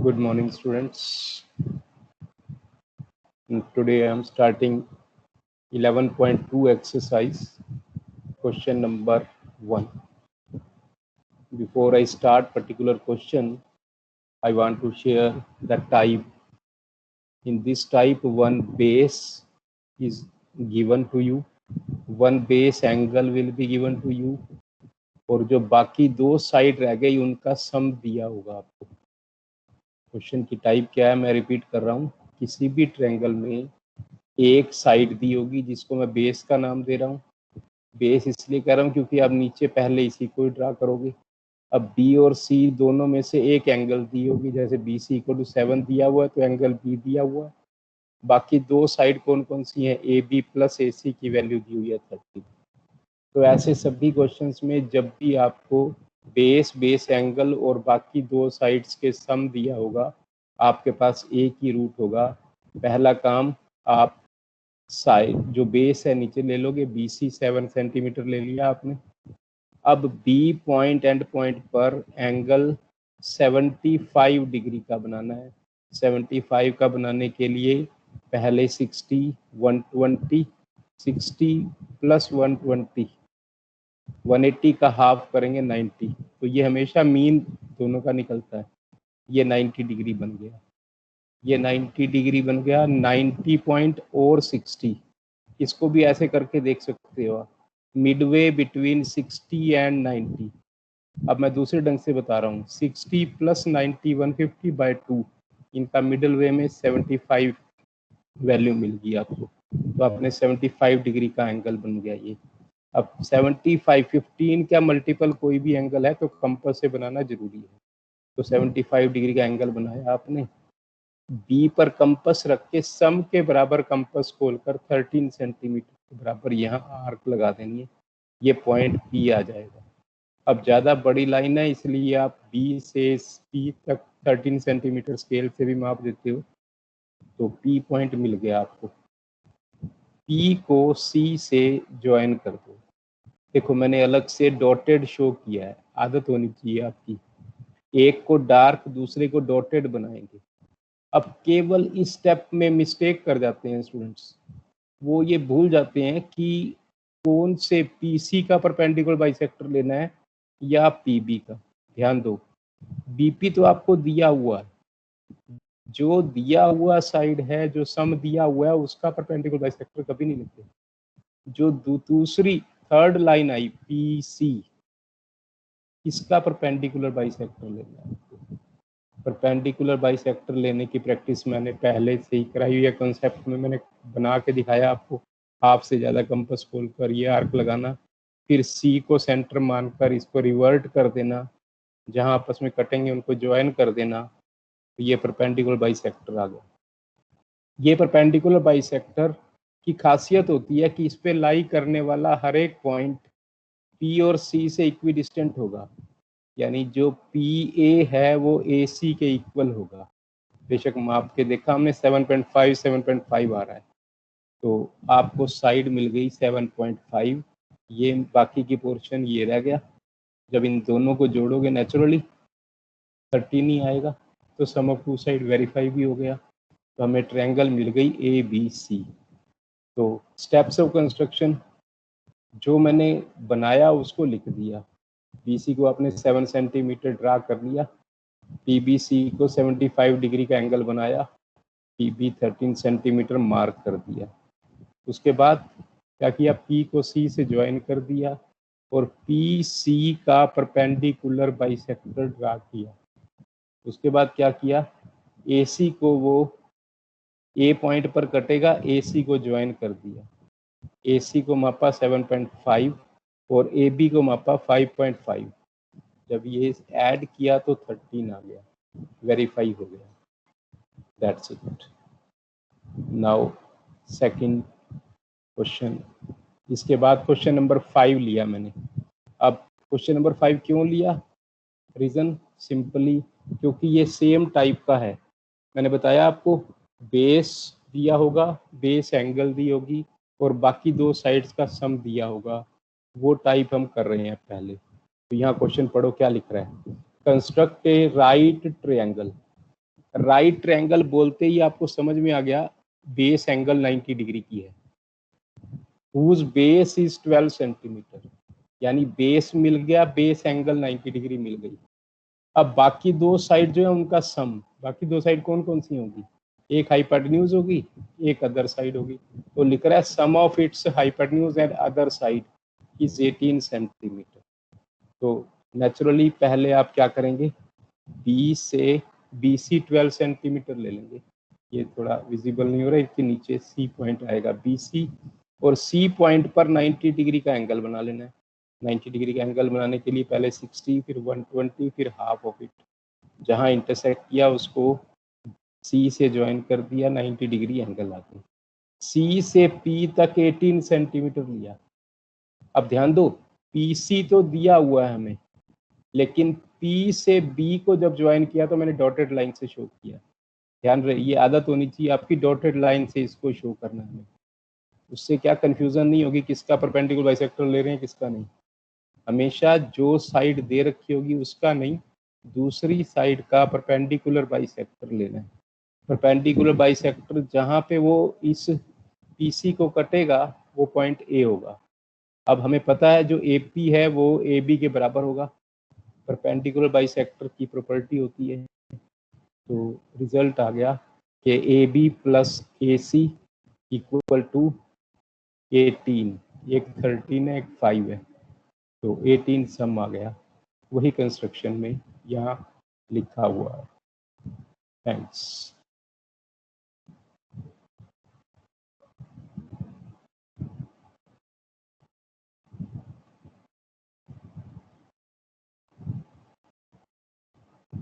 Good morning, students. And today I am starting 11.2 exercise, question number 1. Before I start particular question, I want to share the type. In this type, one base is given to you, one base angle will be given to you, और जो बाकी दो side रह गई उनका सम दिया होगा आपको. क्वेश्चन की टाइप क्या है, मैं रिपीट कर रहा हूँ. किसी भी ट्रायंगल में एक साइड दी होगी जिसको मैं बेस का नाम दे रहा हूँ. बेस इसलिए कह रहा हूँ क्योंकि आप नीचे पहले इसी को ड्रा करोगे. अब बी और सी दोनों में से एक एंगल दी होगी, जैसे बी सी इक्वल टू 7 दिया हुआ है तो एंगल बी दिया हुआ है. बाकी दो साइड कौन कौन सी हैं, ए बी प्लस ए सी की वैल्यू दी हुई है 30. तो ऐसे सभी क्वेश्चंस में जब भी आपको बेस एंगल और बाकी दो साइड्स के सम दिया होगा, आपके पास एक ही रूट होगा. पहला काम, आप साइड जो बेस है नीचे ले लोगे, बी सी 7 सेंटीमीटर ले लिया आपने. अब बी पॉइंट एंड पॉइंट पर एंगल 75 डिग्री का बनाना है. 75 का बनाने के लिए पहले 60, 120, 60 प्लस 120, 180 का हाफ करेंगे 90. तो ये हमेशा मीन दोनों का निकलता है. ये 90 डिग्री बन गया, ये 90 डिग्री बन गया. 90 पॉइंट और 60, इसको भी ऐसे करके देख सकते हो, मिडवे बिटवीन 60 एंड 90. अब मैं दूसरे ढंग से बता रहा हूँ, 60 प्लस 90 150/2, इनका मिडल वे में 75 वैल्यू मिल गई आपको. तो आपने 75 डिग्री का एंगल बन गया ये. अब 75, 15 का मल्टीपल कोई भी एंगल है तो कंपास से बनाना जरूरी है. तो 75 डिग्री का एंगल बनाया आपने. बी पर कंपास रख के सम के बराबर कंपास खोलकर 13 सेंटीमीटर के बराबर यहाँ आर्क लगा देनी है. ये पॉइंट पी आ जाएगा. अब ज़्यादा बड़ी लाइन है इसलिए आप बी से पी तक 13 सेंटीमीटर स्केल से भी माप देते हो. तो पी पॉइंट मिल गया आपको. पी को सी से ज्वाइन कर दो. देखो मैंने अलग से डॉटेड शो किया है, आदत होनी चाहिए आपकी. एक को डार्क दूसरे को डॉटेड बनाएंगे. अब केवल इस स्टेप में मिस्टेक कर जाते हैं स्टूडेंट्स, वो ये भूल जाते हैं कि कौन से पीसी का परपेंडिकुलर बाइसेक्टर लेना है या पीबी का. ध्यान दो, बीपी तो आपको दिया हुआ है, जो दिया हुआ साइड है, जो सम दिया हुआ है उसका परपेंडिकुलर बाइसेक्टर कभी नहीं लेते. जो दूसरी थर्ड लाइन आई पीसी, इसका परपेंडिकुलर बाइसेक्टर लेना है. परपेंडिकुलर बाइसेक्टर लेने की प्रैक्टिस मैंने पहले से ही कराई हुई है. कॉन्सेप्ट में मैंने बना के दिखाया आपको. हाफ से ज़्यादा कंपास खोलकर ये आर्क लगाना, फिर सी को सेंटर मानकर इसको रिवर्ट कर देना, जहां आपस में कटेंगे उनको ज्वाइन कर देना. तो ये परपेंडिकुलर बाइसेक्टर आ गया. ये परपेंडिकुलर बाइसेक्टर की खासियत होती है कि इस पे लाई करने वाला हर एक पॉइंट पी और सी से इक्वी डिस्टेंट होगा. यानी जो पी ए है वो ए सी के इक्वल होगा. बेशक माप के देखा हमने 7.5 7.5 आ रहा है. तो आपको साइड मिल गई 7.5. ये बाकी की पोर्शन ये रह गया. जब इन दोनों को जोड़ोगे नेचुरली 13 ही आएगा. तो सम ऑफ टू साइड वेरीफाई भी हो गया. तो हमें ट्रायंगल मिल गई ए बी सी. तो स्टेप्स ऑफ कंस्ट्रक्शन जो मैंने बनाया उसको लिख दिया. बीसी को आपने 7 सेंटीमीटर ड्रा कर लिया. पीबीसी को 75 डिग्री का एंगल बनाया. पीबी 13 सेंटीमीटर मार्क कर दिया. उसके बाद क्या किया, पी को सी से ज्वाइन कर दिया और पी सी का परपेंडिकुलर बाइसेक्टर ड्रा किया. उसके बाद क्या किया, ए सी को वो ए पॉइंट पर कटेगा, ए सी को ज्वाइन कर दिया. ए सी को मापा 7.5 और ए बी को मापा 5.5. जब ये ऐड किया तो 13 आ गया, वेरीफाई हो गया. That's it. Now second question. इसके बाद क्वेश्चन नंबर 5 लिया मैंने. अब क्वेश्चन नंबर 5 क्यों लिया, रीज़न सिंपली क्योंकि ये सेम टाइप का है. मैंने बताया आपको, बेस दिया होगा, बेस एंगल दी होगी और बाकी दो साइड्स का सम दिया होगा. वो टाइप हम कर रहे हैं पहले. तो यहाँ क्वेश्चन पढ़ो क्या लिख रहा है. कंस्ट्रक्ट ए राइट ट्रायंगल. राइट ट्रायंगल बोलते ही आपको समझ में आ गया बेस एंगल 90 डिग्री की है, हुज बेस इज 12 सेंटीमीटर, यानी बेस मिल गया, बेस एंगल 90 डिग्री मिल गई। अब बाकी दो साइड जो है उनका सम, बाकी दो साइड कौन कौन सी होगी, एक हाइपोटेन्यूज होगी, एक अदर साइड होगी। तो लिख रहा है sum of its hypotenuse and other side is 18 centimetre. तो नेचुरली पहले आप क्या करेंगे, बी से BC 12 सेंटीमीटर ले लेंगे, ये थोड़ा विजिबल नहीं हो रहा है, इसके नीचे C पॉइंट आएगा BC, और C पॉइंट पर 90 डिग्री का एंगल बना लेना है। 90 डिग्री का एंगल बनाने के लिए पहले 60, फिर 120, फिर हाफ ऑफ इट, जहाँ इंटरसेक्ट किया उसको C से ज्वाइन कर दिया, 90 डिग्री एंगल आ गया। C से P तक 18 सेंटीमीटर लिया। अब ध्यान दो, PC तो दिया हुआ है हमें, लेकिन P से B को जब ज्वाइन किया तो मैंने डॉटेड लाइन से शो किया। ध्यान रहे, ये आदत होनी चाहिए आपकी, डॉटेड लाइन से इसको शो करना है, उससे क्या कंफ्यूजन नहीं होगी किसका परपेंडिकुलर बाइसेक्टर ले रहे हैं किसका नहीं। हमेशा जो साइड दे रखी होगी उसका नहीं, दूसरी साइड का परपेंडिकुलर बाइसेक्टर लेना है। परपेंडिकुलर बाइसेक्टर जहाँ पे वो इस PC को कटेगा वो पॉइंट A होगा। अब हमें पता है जो AP है वो AB के बराबर होगा, परपेंडिकुलर बाइसेक्टर की प्रॉपर्टी होती है। तो रिजल्ट आ गया कि AB plus AC equal to 18, एक 13 है एक 5 है, तो 18 सम आ गया, वही कंस्ट्रक्शन में यहाँ लिखा हुआ है। थैंक्स।